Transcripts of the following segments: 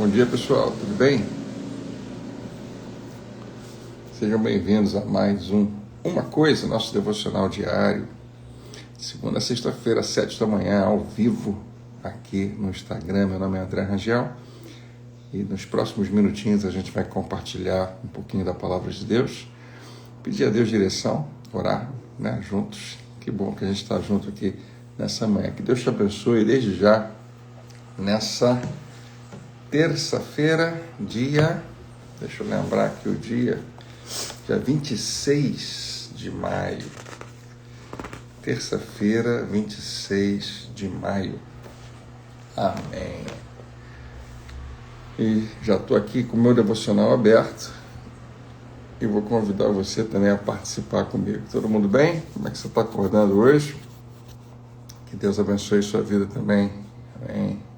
Bom dia, pessoal, tudo bem? Sejam bem-vindos a mais Uma Coisa, nosso devocional diário, segunda a sexta-feira, às 7 da manhã, ao vivo, aqui no Instagram. Meu nome é André Rangel e nos próximos minutinhos a gente vai compartilhar um pouquinho da Palavra de Deus, pedir a Deus direção, orar, juntos. Que bom que a gente está junto aqui nessa manhã. Que Deus te abençoe desde já, nessa terça-feira, deixa eu lembrar aqui o dia 26 de maio, terça-feira, 26 de maio, amém. E já estou aqui com o meu devocional aberto e vou convidar você também a participar comigo. Todo mundo bem? Como é que você está acordando hoje? Que Deus abençoe sua vida também, amém.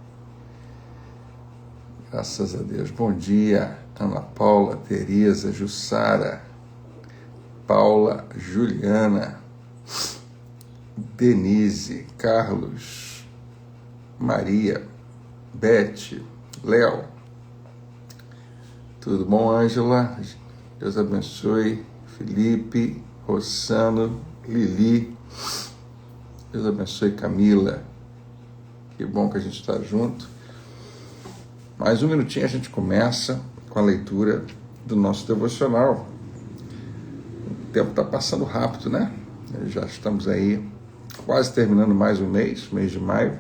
Graças a Deus. Bom dia, Ana Paula, Tereza, Jussara, Paula, Juliana, Denise, Carlos, Maria, Beth, Léo. Tudo bom, Ângela? Deus abençoe. Felipe, Rossano, Lili. Deus abençoe, Camila. Que bom que a gente está junto. Mais um minutinho a gente começa com a leitura do nosso devocional. O tempo está passando rápido, né? Já estamos aí quase terminando mais um mês de maio,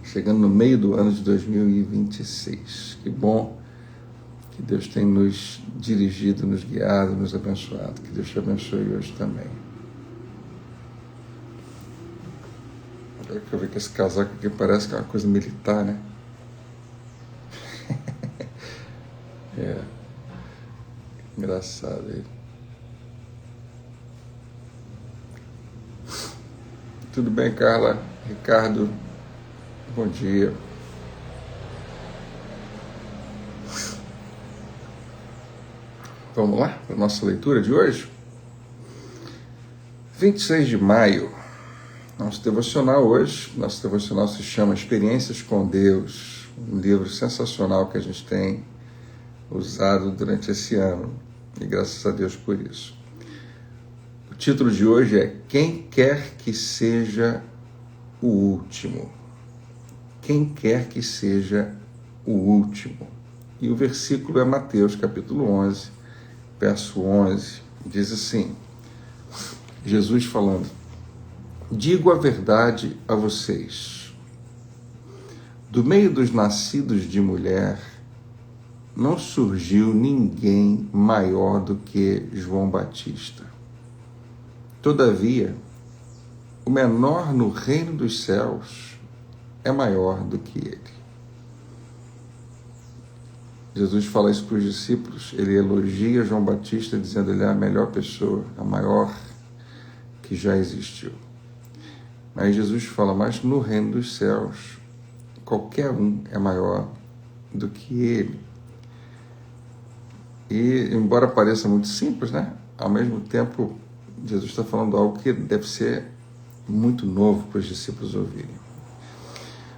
chegando no meio do ano de 2026. Que bom que Deus tem nos dirigido, nos guiado, nos abençoado. Que Deus te abençoe hoje também. Agora que eu ver que esse casaco aqui parece que é uma coisa militar, né? Engraçado aí. Tudo bem, Carla? Ricardo, bom dia. Vamos lá para a nossa leitura de hoje? 26 de maio, nosso devocional se chama Experiências com Deus, um livro sensacional que a gente tem usado durante esse ano, e graças a Deus por isso. O título de hoje é Quem Quer Que Seja o Último. Quem quer que seja o último. E o versículo é Mateus, capítulo 11, verso 11. Diz assim, Jesus falando: digo a verdade a vocês, do meio dos nascidos de mulher, não surgiu ninguém maior do que João Batista. Todavia, o menor no reino dos céus é maior do que ele. Jesus fala isso para os discípulos, ele elogia João Batista, dizendo que ele é a melhor pessoa, a maior que já existiu. Mas Jesus fala, mas no reino dos céus, qualquer um é maior do que ele. E, embora pareça muito simples, ao mesmo tempo, Jesus está falando algo que deve ser muito novo para os discípulos ouvirem.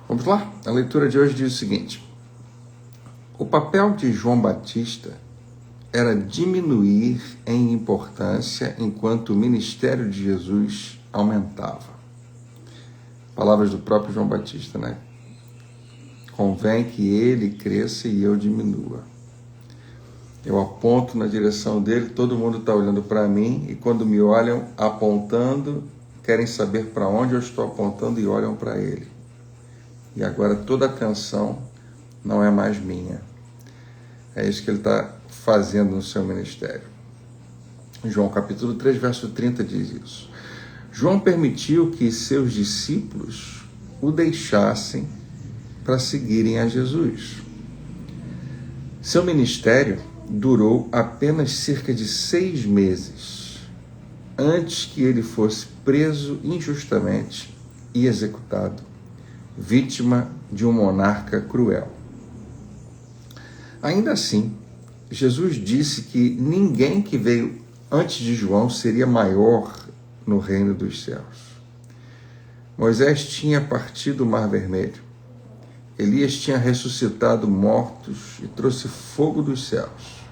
Vamos lá? A leitura de hoje diz o seguinte: o papel de João Batista era diminuir em importância enquanto o ministério de Jesus aumentava. Palavras do próprio João Batista, Convém que ele cresça e eu diminua. Eu aponto na direção dele, todo mundo está olhando para mim, e quando me olham apontando, querem saber para onde eu estou apontando e olham para ele. E agora toda a atenção não é mais minha. É isso que ele está fazendo no seu ministério. João capítulo 3, verso 30 diz isso. João permitiu que seus discípulos o deixassem para seguirem a Jesus. Seu ministério durou apenas cerca de 6 meses antes que ele fosse preso injustamente e executado, vítima de um monarca cruel. Ainda assim, Jesus disse que ninguém que veio antes de João seria maior no reino dos céus. Moisés tinha partido o Mar Vermelho Elias tinha ressuscitado mortos e trouxe fogo dos céus.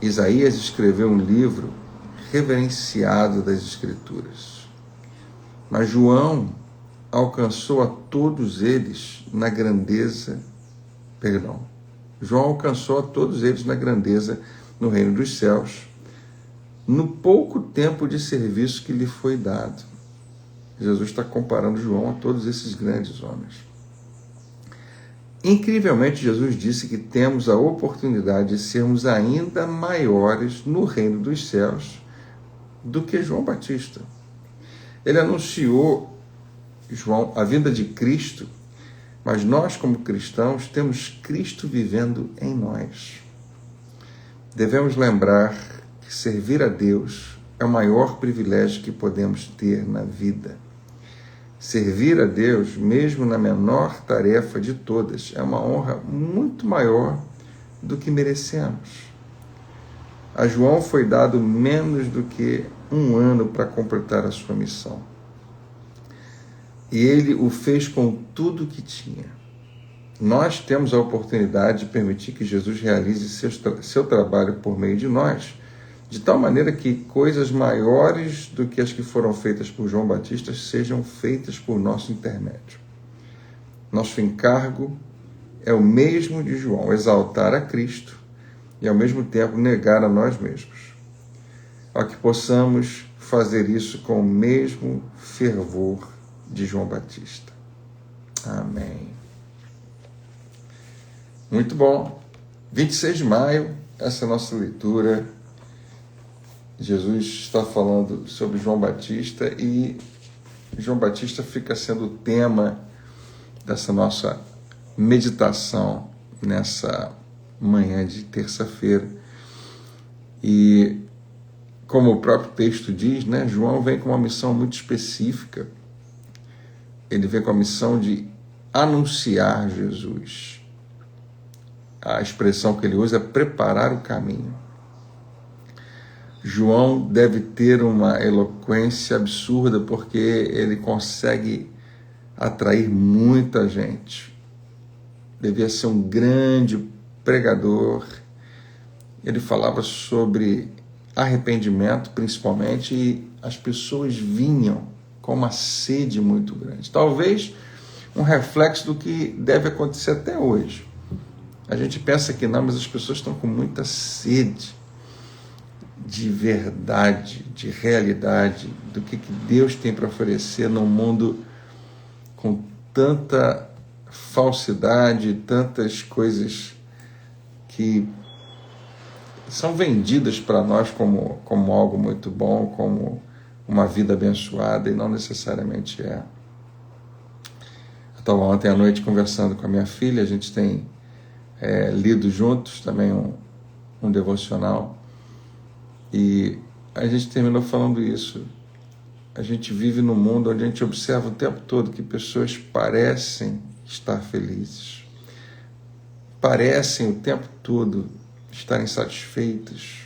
Isaías escreveu um livro reverenciado das Escrituras. Mas João alcançou a todos eles na grandeza, João alcançou a todos eles na grandeza no reino dos céus, no pouco tempo de serviço que lhe foi dado. Jesus está comparando João a todos esses grandes homens. Incrivelmente, Jesus disse que temos a oportunidade de sermos ainda maiores no reino dos céus do que João Batista. Ele anunciou, a vinda de Cristo, mas nós, como cristãos, temos Cristo vivendo em nós. Devemos lembrar que servir a Deus é o maior privilégio que podemos ter na vida. Servir a Deus, mesmo na menor tarefa de todas, é uma honra muito maior do que merecemos. A João foi dado menos do que 1 ano para completar a sua missão. E ele o fez com tudo o que tinha. Nós temos a oportunidade de permitir que Jesus realize seu trabalho por meio de nós, de tal maneira que coisas maiores do que as que foram feitas por João Batista sejam feitas por nosso intermédio. Nosso encargo é o mesmo de João, exaltar a Cristo e ao mesmo tempo negar a nós mesmos. Ao que possamos fazer isso com o mesmo fervor de João Batista. Amém. Muito bom. 26 de maio, essa é a nossa leitura. Jesus está falando sobre João Batista e João Batista fica sendo o tema dessa nossa meditação nessa manhã de terça-feira. E como o próprio texto diz, né, João vem com uma missão muito específica. Ele vem com a missão de anunciar Jesus. A expressão que ele usa é preparar o caminho. João deve ter uma eloquência absurda porque ele consegue atrair muita gente. Devia ser um grande pregador. Ele falava sobre arrependimento, principalmente, e as pessoas vinham com uma sede muito grande. Talvez um reflexo do que deve acontecer até hoje. A gente pensa que não, mas as pessoas estão com muita sede de verdade, de realidade, do que Deus tem para oferecer num mundo com tanta falsidade, tantas coisas que são vendidas para nós como algo muito bom, como uma vida abençoada, e não necessariamente é. Eu estava ontem à noite conversando com a minha filha, a gente tem lido juntos também um devocional, e a gente terminou falando isso. A gente vive num mundo onde a gente observa o tempo todo que pessoas parecem estar felizes, parecem o tempo todo estarem satisfeitas,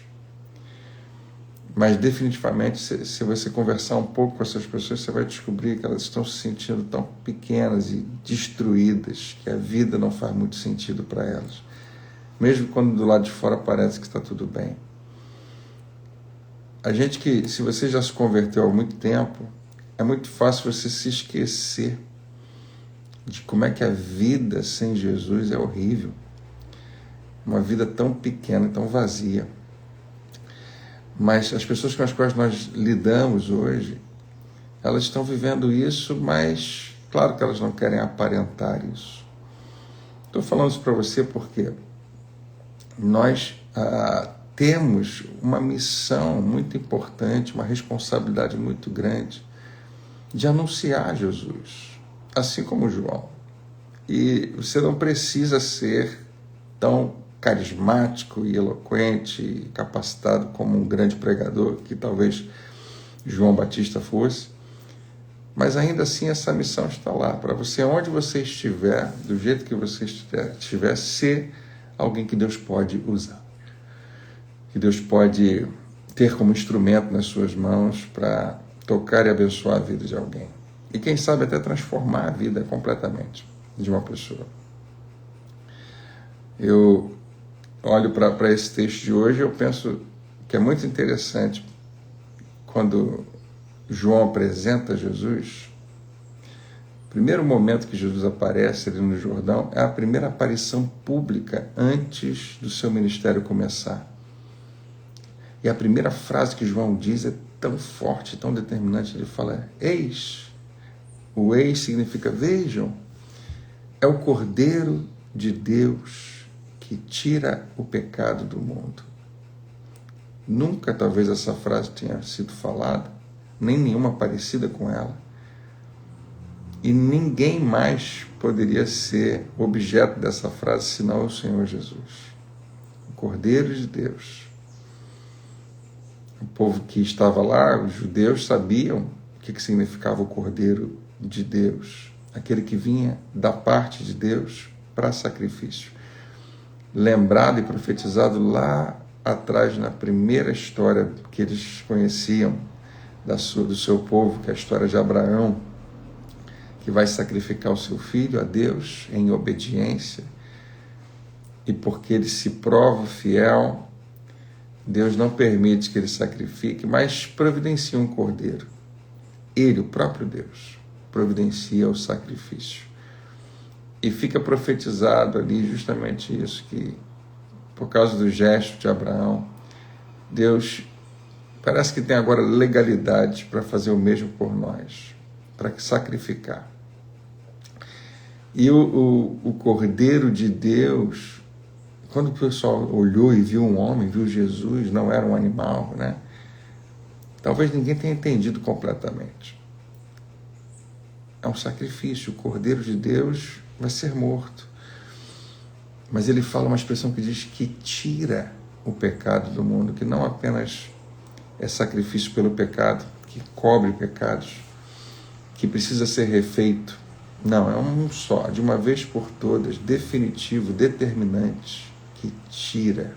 mas definitivamente, se você conversar um pouco com essas pessoas, você vai descobrir que elas estão se sentindo tão pequenas e destruídas que a vida não faz muito sentido para elas, mesmo quando do lado de fora parece que está tudo bem. A gente que, se você já se converteu há muito tempo, é muito fácil você se esquecer de como é que a vida sem Jesus é horrível. Uma vida tão pequena, tão vazia. Mas as pessoas com as quais nós lidamos hoje, elas estão vivendo isso, mas claro que elas não querem aparentar isso. Estou falando isso para você porque nós temos uma missão muito importante, uma responsabilidade muito grande de anunciar Jesus, assim como João. E você não precisa ser tão carismático e eloquente e capacitado como um grande pregador, que talvez João Batista fosse, mas ainda assim essa missão está lá, para você, onde você estiver, do jeito que você estiver, ser alguém que Deus pode usar, que Deus pode ter como instrumento nas suas mãos para tocar e abençoar a vida de alguém. E quem sabe até transformar a vida completamente. de uma pessoa. Eu olho para esse texto de hoje e eu penso que é muito interessante quando João apresenta Jesus. O primeiro momento que Jesus aparece ali no Jordão é a primeira aparição pública antes do seu ministério começar. E a primeira frase que João diz é tão forte, tão determinante. Ele fala, eis. O eis significa, vejam, é o Cordeiro de Deus que tira o pecado do mundo. Nunca talvez essa frase tenha sido falada, nem nenhuma parecida com ela. E ninguém mais poderia ser objeto dessa frase senão o Senhor Jesus. O Cordeiro de Deus. O povo que estava lá, os judeus, sabiam o que significava o Cordeiro de Deus. Aquele que vinha da parte de Deus para sacrifício. Lembrado e profetizado lá atrás, na primeira história que eles conheciam do seu povo, que é a história de Abraão, que vai sacrificar o seu filho a Deus em obediência, e porque ele se prova fiel, Deus não permite que ele sacrifique, mas providencia um cordeiro. Ele, o próprio Deus, providencia o sacrifício. E fica profetizado ali justamente isso, que por causa do gesto de Abraão, Deus parece que tem agora legalidade para fazer o mesmo por nós, para sacrificar. E o Cordeiro de Deus, quando o pessoal olhou e viu um homem, viu Jesus, não era um animal, né? Talvez ninguém tenha entendido completamente. É um sacrifício, o Cordeiro de Deus vai ser morto. Mas ele fala uma expressão que diz que tira o pecado do mundo, que não apenas é sacrifício pelo pecado, que cobre pecados, que precisa ser refeito. Não, é um só, de uma vez por todas, definitivo, determinante, que tira.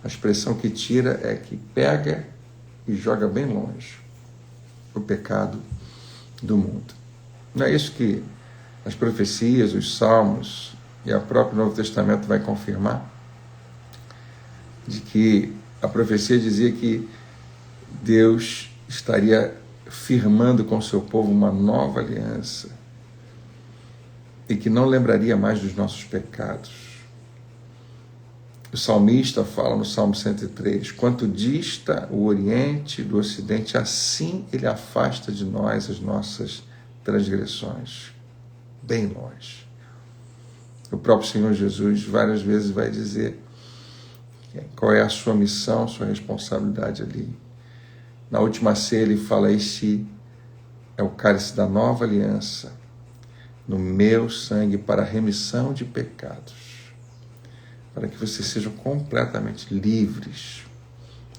A expressão que tira é que pega e joga bem longe o pecado do mundo. Não é isso que as profecias, os salmos e a própria Novo Testamento vai confirmar? De que a profecia dizia que Deus estaria firmando com o seu povo uma nova aliança e que não lembraria mais dos nossos pecados. O salmista fala no Salmo 103, quanto dista o Oriente do Ocidente, assim ele afasta de nós as nossas transgressões, bem longe. O próprio Senhor Jesus várias vezes vai dizer qual é a sua missão, sua responsabilidade ali. Na última ceia ele fala, este é o cálice da nova aliança, no meu sangue para a remissão de pecados, para que vocês sejam completamente livres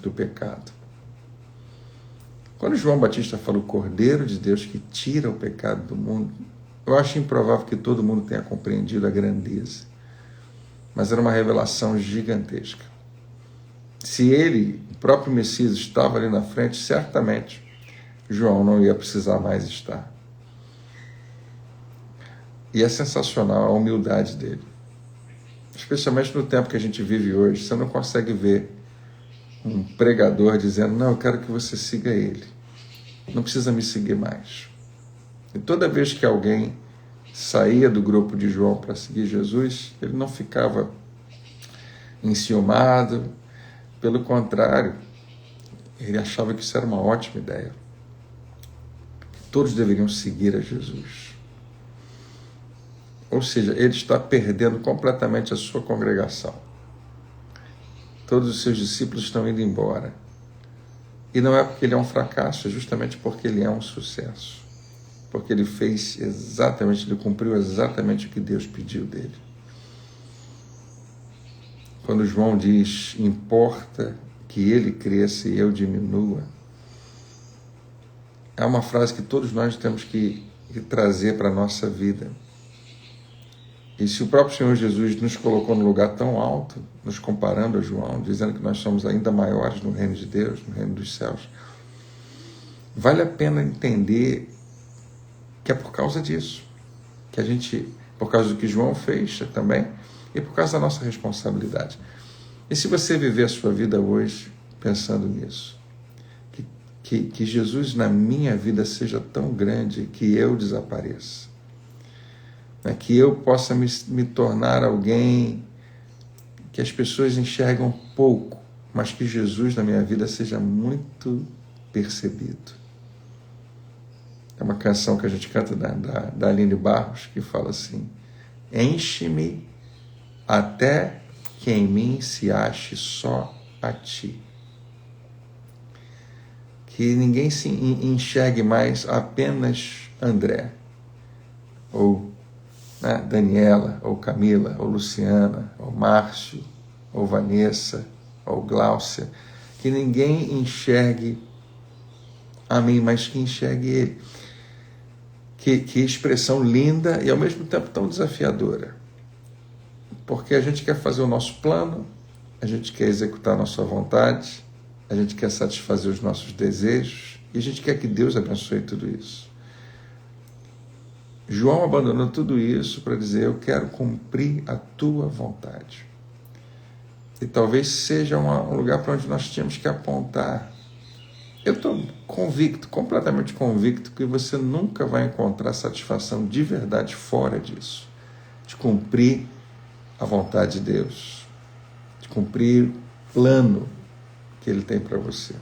do pecado. Quando João Batista fala o Cordeiro de Deus que tira o pecado do mundo, eu acho improvável que todo mundo tenha compreendido a grandeza, mas era uma revelação gigantesca. Se ele, o próprio Messias, estava ali na frente, certamente João não ia precisar mais estar. E é sensacional a humildade dele. Especialmente no tempo que a gente vive hoje, você não consegue ver um pregador dizendo, não, eu quero que você siga ele. Não precisa me seguir mais. E toda vez que alguém saía do grupo de João para seguir Jesus, ele não ficava enciumado. Pelo contrário, ele achava que isso era uma ótima ideia. Todos deveriam seguir a Jesus. Ou seja, ele está perdendo completamente a sua congregação. Todos os seus discípulos estão indo embora. E não é porque ele é um fracasso, é justamente porque ele é um sucesso. Porque ele fez exatamente, ele cumpriu exatamente o que Deus pediu dele. Quando João diz, importa que ele cresça e eu diminua, é uma frase que todos nós temos que trazer para a nossa vida. E se o próprio Senhor Jesus nos colocou num lugar tão alto, nos comparando a João, dizendo que nós somos ainda maiores no reino de Deus, no reino dos céus, vale a pena entender que é por causa disso, que a gente, por causa do que João fez também, e por causa da nossa responsabilidade. E se você viver a sua vida hoje pensando nisso, que Jesus na minha vida seja tão grande que eu desapareça, né? Que eu possa me tornar alguém que as pessoas enxergam pouco, mas que Jesus na minha vida seja muito percebido. É uma canção que a gente canta da Aline Barros, que fala assim: enche-me até que em mim se ache só a ti. Que ninguém se enxergue mais apenas André, ou Daniela, ou Camila, ou Luciana, ou Márcio, ou Vanessa, ou Gláucia. Que ninguém enxergue a mim, mas que enxergue ele. Que expressão linda e ao mesmo tempo tão desafiadora. Porque a gente quer fazer o nosso plano, a gente quer executar a nossa vontade, a gente quer satisfazer os nossos desejos e a gente quer que Deus abençoe tudo isso. João abandonou tudo isso para dizer: eu quero cumprir a tua vontade. E talvez seja um lugar para onde nós tínhamos que apontar. Eu estou convicto, completamente convicto, que você nunca vai encontrar satisfação de verdade fora disso, de cumprir a vontade de Deus, de cumprir o plano que Ele tem para você.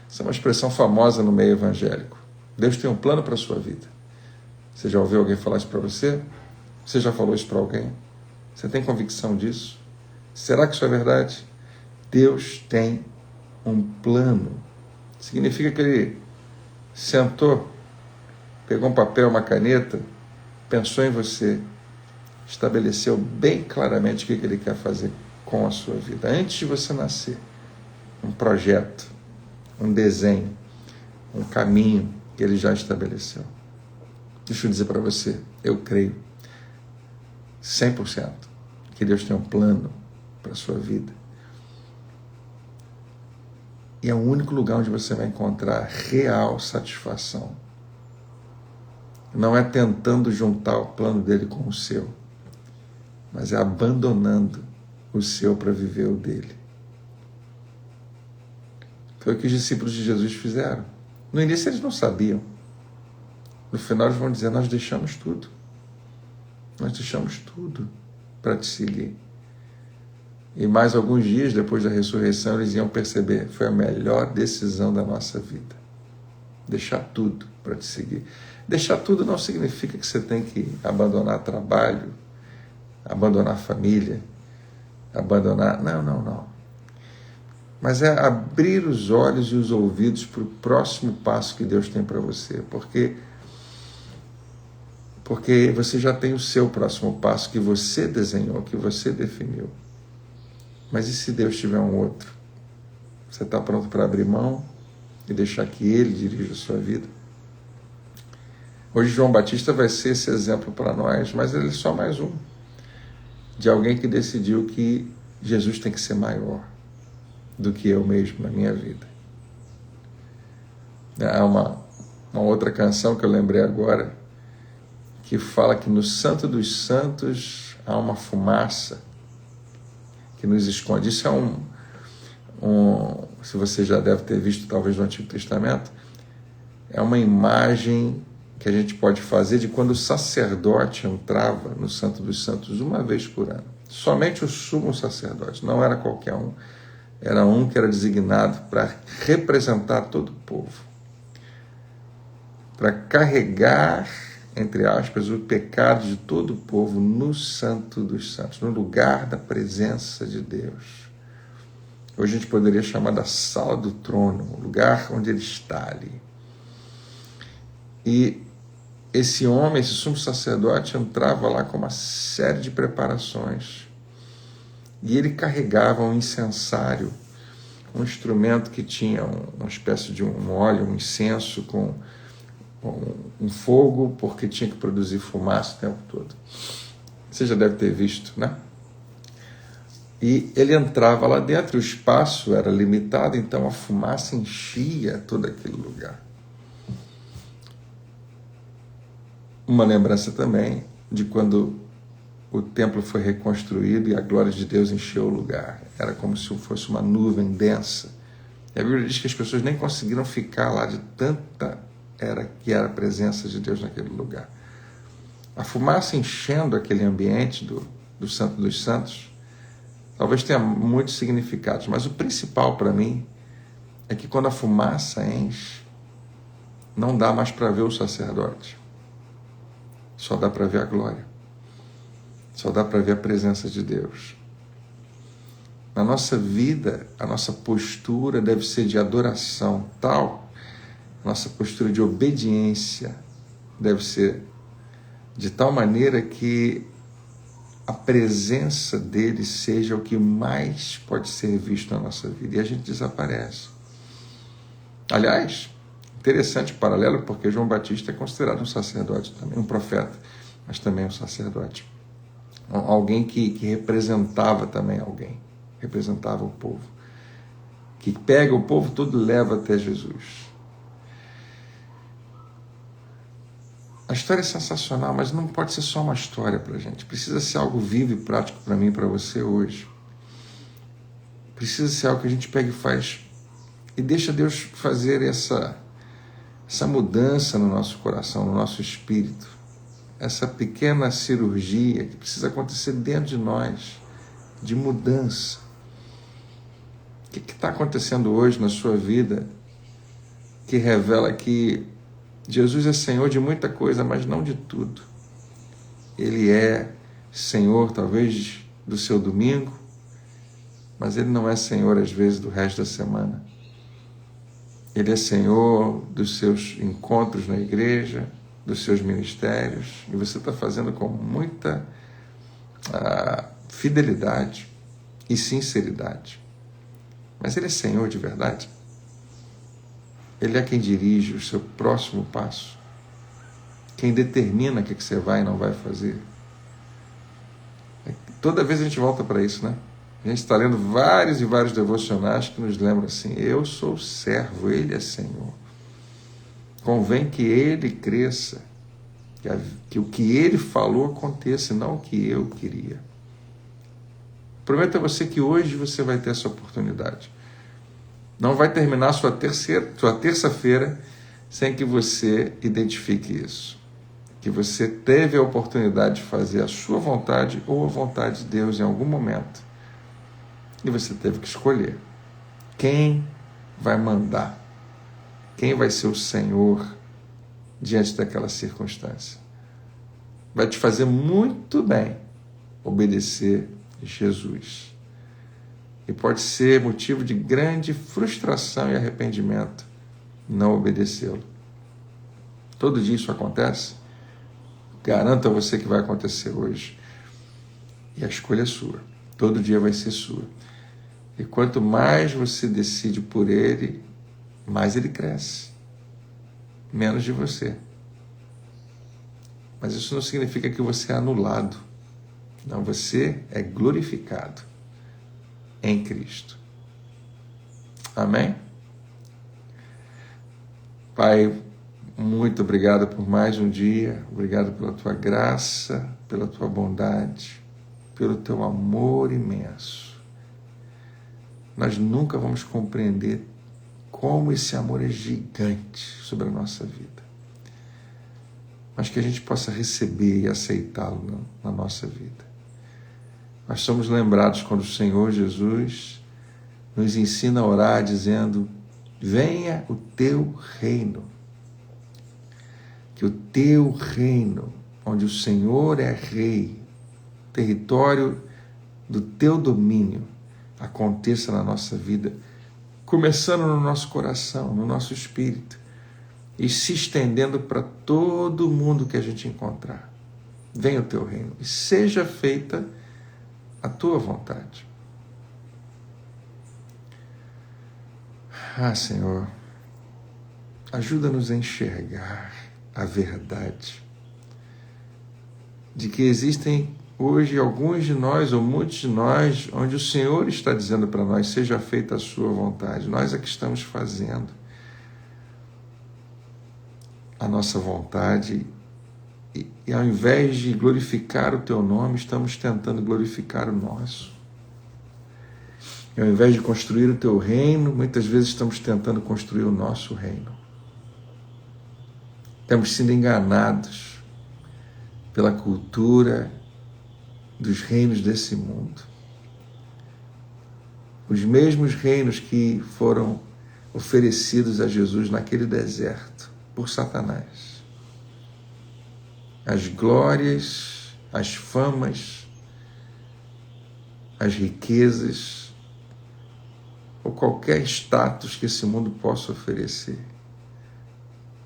Essa é uma expressão famosa no meio evangélico. Deus tem um plano para a sua vida. Você já ouviu alguém falar isso para você? Você já falou isso para alguém? Você tem convicção disso? Será que isso é verdade? Deus tem um plano. Significa que Ele sentou, pegou um papel, uma caneta, pensou em você, estabeleceu bem claramente o que Ele quer fazer com a sua vida. Antes de você nascer, um projeto, um desenho, um caminho que Ele já estabeleceu. Deixa eu dizer para você, eu creio 100% que Deus tem um plano para a sua vida. E é o único lugar onde você vai encontrar real satisfação. Não é tentando juntar o plano dele com o seu, mas é abandonando o seu para viver o dele. Foi o que os discípulos de Jesus fizeram. No início eles não sabiam. No final eles vão dizer: nós deixamos tudo. Nós deixamos tudo para te seguir. E mais alguns dias depois da ressurreição eles iam perceber: foi a melhor decisão da nossa vida. Deixar tudo para te seguir. Deixar tudo não significa que você tem que abandonar trabalho, abandonar família, abandonar... Não. Mas é abrir os olhos e os ouvidos para o próximo passo que Deus tem para você. Porque você já tem o seu próximo passo que você desenhou, que você definiu. Mas e se Deus tiver um outro? Você está pronto para abrir mão e deixar que Ele dirija a sua vida? Hoje João Batista vai ser esse exemplo para nós, mas ele é só mais um. De alguém que decidiu que Jesus tem que ser maior do que eu mesmo na minha vida. Há uma outra canção que eu lembrei agora, que fala que no Santo dos Santos há uma fumaça que nos esconde. Isso é se você já deve ter visto talvez no Antigo Testamento, é uma imagem que a gente pode fazer de quando o sacerdote entrava no Santo dos Santos uma vez por ano. Somente o sumo sacerdote, não era qualquer um. Era um que era designado para representar todo o povo, para carregar, entre aspas, o pecado de todo o povo no Santo dos Santos, no lugar da presença de Deus. Hoje a gente poderia chamar da sala do trono, o lugar onde Ele está ali. E esse homem, esse sumo sacerdote, entrava lá com uma série de preparações. E ele carregava um incensário, um instrumento que tinha uma espécie de um óleo, um incenso com um fogo, porque tinha que produzir fumaça o tempo todo. Você já deve ter visto, né? E ele entrava lá dentro, o espaço era limitado, então a fumaça enchia todo aquele lugar. uma lembrança também de quando o templo foi reconstruído e a glória de Deus encheu o lugar. Era como se fosse uma nuvem densa. E a Bíblia diz que as pessoas nem conseguiram ficar lá de tanta que era a presença de Deus naquele lugar. A fumaça enchendo aquele ambiente do Santo dos Santos, talvez tenha muitos significados, mas o principal para mim é que quando a fumaça enche, não dá mais para ver o sacerdote. Só dá para ver a glória. Só dá para ver a presença de Deus. Na nossa vida, a nossa postura deve ser de adoração tal, nossa postura de obediência deve ser de tal maneira que a presença dele seja o que mais pode ser visto na nossa vida. E a gente desaparece. Aliás, interessante o paralelo, porque João Batista é considerado um sacerdote também, um profeta, mas também um sacerdote. Alguém que representava também alguém, representava o povo, que pega o povo todo e leva até Jesus. A história é sensacional, mas não pode ser só uma história para a gente. Precisa ser algo vivo e prático para mim e para você hoje. Precisa ser algo que a gente pega e faz e deixa Deus fazer essa mudança no nosso coração, no nosso espírito. Essa pequena cirurgia que precisa acontecer dentro de nós, de mudança. O que está acontecendo hoje na sua vida que revela que Jesus é Senhor de muita coisa, mas não de tudo. Ele é Senhor, talvez, do seu domingo, mas Ele não é Senhor, às vezes, do resto da semana. Ele é Senhor dos seus encontros na igreja, dos seus ministérios, e você está fazendo com muita fidelidade e sinceridade. Mas Ele é Senhor de verdade? Ele é quem dirige o seu próximo passo, quem determina o que você vai e não vai fazer. Toda vez a gente volta para isso, né? A gente está lendo vários e vários devocionais que nos lembram assim: eu sou servo, Ele é Senhor. Convém que Ele cresça, que o que Ele falou aconteça, não o que eu queria. Prometo a você que hoje você vai ter essa oportunidade. Não vai terminar sua terça-feira sem que você identifique isso. Que você teve a oportunidade de fazer a sua vontade ou a vontade de Deus em algum momento. E você teve que escolher quem vai mandar, quem vai ser o Senhor diante daquela circunstância. Vai te fazer muito bem obedecer Jesus. E pode ser motivo de grande frustração e arrependimento não obedecê-lo. Todo dia isso acontece? Garanto a você que vai acontecer hoje. E a escolha é sua. Todo dia vai ser sua. E quanto mais você decide por Ele, mais Ele cresce. Menos de você. Mas isso não significa que você é anulado. Não, você é glorificado em Cristo. Amém? Pai, muito obrigado por mais um dia. Obrigado pela Tua graça, pela Tua bondade, pelo Teu amor imenso. Nós nunca vamos compreender como esse amor é gigante sobre a nossa vida. Mas que a gente possa receber e aceitá-lo na nossa vida. Nós somos lembrados quando o Senhor Jesus nos ensina a orar dizendo: venha o teu reino. Que o teu reino, onde o Senhor é rei, território do teu domínio, aconteça na nossa vida, começando no nosso coração, no nosso espírito, e se estendendo para todo mundo que a gente encontrar. Venha o teu reino e seja feita a tua vontade. Ah, Senhor, ajuda-nos a enxergar a verdade de que existem hoje alguns de nós, ou muitos de nós, onde o Senhor está dizendo para nós: seja feita a sua vontade. Nós é que estamos fazendo. A nossa vontade E ao invés de glorificar o teu nome, estamos tentando glorificar o nosso. E ao invés de construir o teu reino, muitas vezes estamos tentando construir o nosso reino. Temos sido enganados pela cultura dos reinos desse mundo. Os mesmos reinos que foram oferecidos a Jesus naquele deserto por Satanás. As glórias, as famas, as riquezas, ou qualquer status que esse mundo possa oferecer,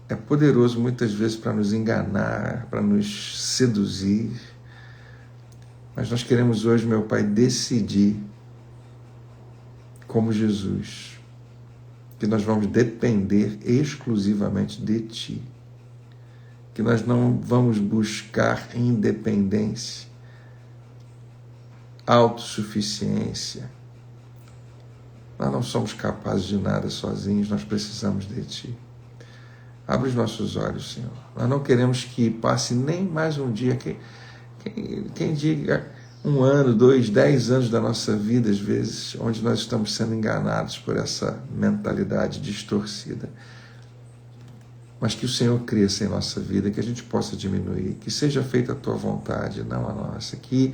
é poderoso muitas vezes para nos enganar, para nos seduzir. Mas nós queremos hoje, meu Pai, decidir, como Jesus, que nós vamos depender exclusivamente de Ti. Que nós não vamos buscar independência, autossuficiência. Nós não somos capazes de nada sozinhos, nós precisamos de Ti. Abre os nossos olhos, Senhor. Nós não queremos que passe nem mais um dia, quem diga 1 ano, 2, 10 anos da nossa vida, às vezes, onde nós estamos sendo enganados por essa mentalidade distorcida. Mas que o Senhor cresça em nossa vida, que a gente possa diminuir, que seja feita a Tua vontade, não a nossa, que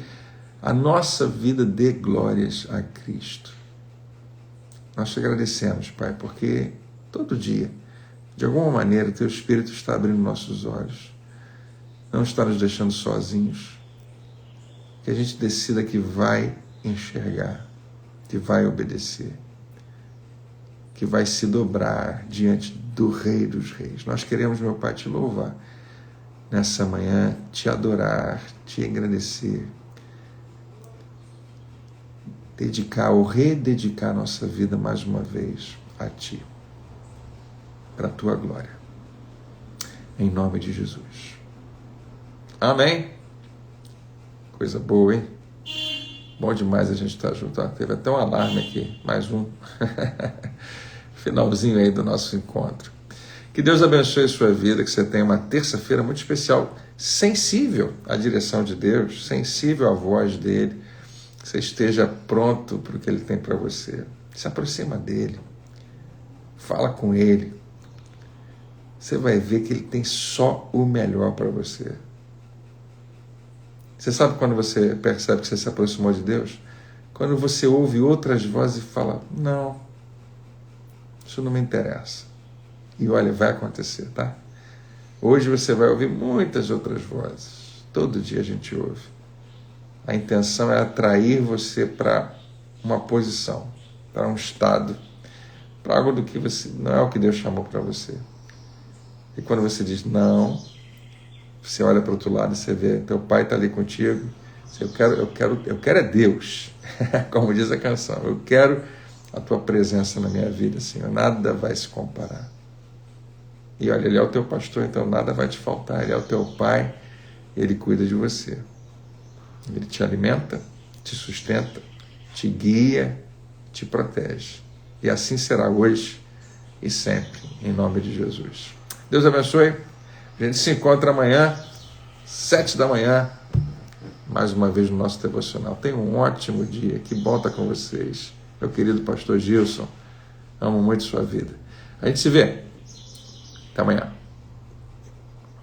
a nossa vida dê glórias a Cristo. Nós te agradecemos, Pai, porque todo dia, de alguma maneira, o Teu Espírito está abrindo nossos olhos, não está nos deixando sozinhos, que a gente decida que vai enxergar, que vai obedecer, que vai se dobrar diante do Rei dos Reis. Nós queremos, meu Pai, Te louvar nessa manhã, Te adorar, Te agradecer, dedicar ou rededicar nossa vida mais uma vez a Ti, para a Tua glória. Em nome de Jesus. Amém? Coisa boa, hein? Bom demais a gente estar junto. Teve até um alarme aqui, mais um. Finalzinho aí do nosso encontro. Que Deus abençoe a sua vida, que você tenha uma terça-feira muito especial, sensível à direção de Deus, sensível à voz dEle, que você esteja pronto para o que Ele tem para você. Se aproxima dEle, fala com Ele, você vai ver que Ele tem só o melhor para você. Você sabe quando você percebe que você se aproximou de Deus? Quando você ouve outras vozes e fala, não, isso não me interessa. E olha, vai acontecer, tá? Hoje você vai ouvir muitas outras vozes. Todo dia a gente ouve. A intenção é atrair você para uma posição, para um estado, para algo do que você não é o que Deus chamou para você. E quando você diz não, você olha para o outro lado e você vê, teu pai está ali contigo. Eu quero é Deus, como diz a canção. Eu quero a tua presença na minha vida, Senhor. Nada vai se comparar. E olha, Ele é o teu pastor, então nada vai te faltar. Ele é o teu pai, Ele cuida de você. Ele te alimenta, te sustenta, te guia, te protege. E assim será hoje e sempre, em nome de Jesus. Deus abençoe. A gente se encontra amanhã, 7 da manhã, mais uma vez no nosso devocional. Tenha um ótimo dia. Que bom estar com vocês. Meu querido pastor Gilson, amo muito sua vida. A gente se vê. Até amanhã.